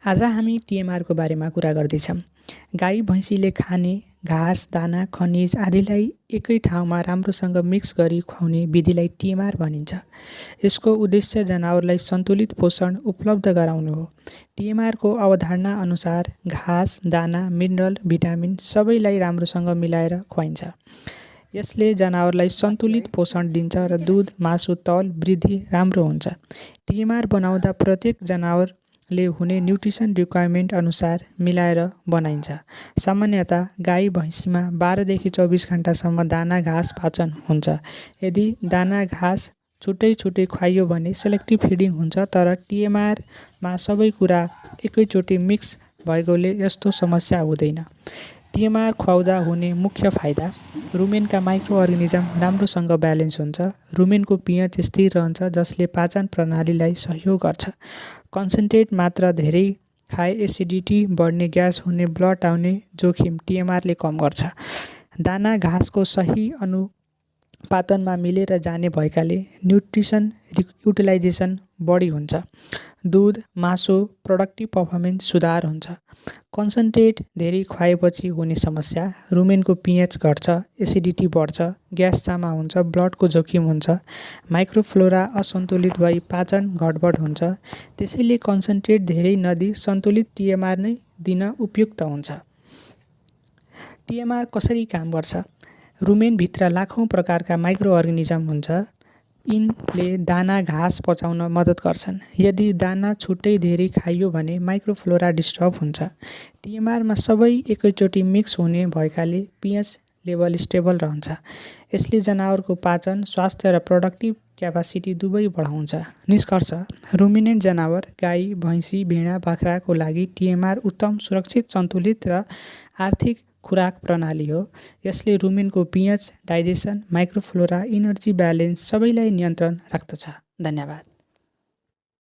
आज हामी टिएमआरको बारेमा कुरा गर्दैछौँ। गाई भैँसीले खाने घाँस दाना खनिज आदिलाई एकै ठाउँमा राम्रोसँग मिक्स गरी खुवाउने विधिलाई टिएमआर भनिन्छ। यसको उद्देश्य जनावरलाई सन्तुलित पोषण उपलब्ध गराउनु हो। टिएमआरको अवधारणा अनुसार घाँस दाना मिनरल भिटामिन सबैलाई राम्रोसँग मिलाएर खुवाइन्छ। यसले जनावरलाई सन्तुलित पोषण दिन्छ र दुध मासु तौल वृद्धि राम्रो हुन्छ। टिएमआर बनाउँदा प्रत्येक जनावरले हुने न्युट्रिसन रिक्वायरमेन्ट अनुसार मिलाएर बनाइन्छ। सामान्यतः गाई भैँसीमा 12 देखि 24 घण्टासम्म दाना घाँस पाचन हुन्छ। यदि दाना घाँस छुट्टै छुट्टै खुवाइयो भने सेलेक्टिभ फिडिङ हुन्छ, तर टिएमआरमा सबै कुरा एकैचोटि मिक्स भएकोले यस्तो समस्या हुँदैन। टिएमआर खुवाउँदा हुने मुख्य फाइदा: रुमेनका माइक्रो अर्गानिजम राम्रोसँग ब्यालेन्स हुन्छ। रुमेनको पिएच स्थिर रहन्छ जसले पाचन प्रणालीलाई सहयोग गर्छ। कन्सन्ट्रेट मात्रा धेरै खाए एसिडिटी बढ्ने ग्यास हुने ब्लड आउने जोखिम टिएमआरले कम गर्छ। दाना घाँसको सही अनुपातनमा मिलेर जाने भएकाले न्युट्रिसन युटिलाइजेसन बढी हुन्छ। दुध मासु प्रोडक्टिभ पर्फर्मेन्स सुधार हुन्छ। कन्सन्ट्रेट धेरै खुवाएपछि हुने समस्या: रुमेनको पिएच घट्छ, एसिडिटी बढ्छ, ग्यास जमा हुन्छ, ब्लडको जोखिम हुन्छ, माइक्रोफ्लोरा असन्तुलित भई पाचन गडबड हुन्छ। त्यसैले कन्सन्ट्रेट धेरै नदिई सन्तुलित टिएमआर नै दिन उपयुक्त हुन्छ। टिएमआर कसरी काम गर्छ? रुमेनभित्र लाखौँ प्रकारका माइक्रो अर्गानिजम हुन्छ। यिनले दाना घाँस पचाउन मद्दत गर्छन्। यदि दाना छुट्टै धेरै खाइयो भने माइक्रोफ्लोरा डिस्टर्ब हुन्छ। टिएमआरमा सबै एकैचोटि मिक्स हुने भएकाले पिएच लेभल स्टेबल रहन्छ। यसले जनावरको पाचन स्वास्थ्य र प्रोडक्टिभ क्यापासिटी दुवै बढाउँछ। निष्कर्ष: रुमिनेन्ट जनावर गाई भैँसी भेडा बाख्राको लागि टिएमआर उत्तम सुरक्षित सन्तुलित र आर्थिक खुराक प्रणाली हो। यसले रुमेनको pH digestion microflora energy balance सबैलाई नियन्त्रण राख्दछ। धन्यवाद।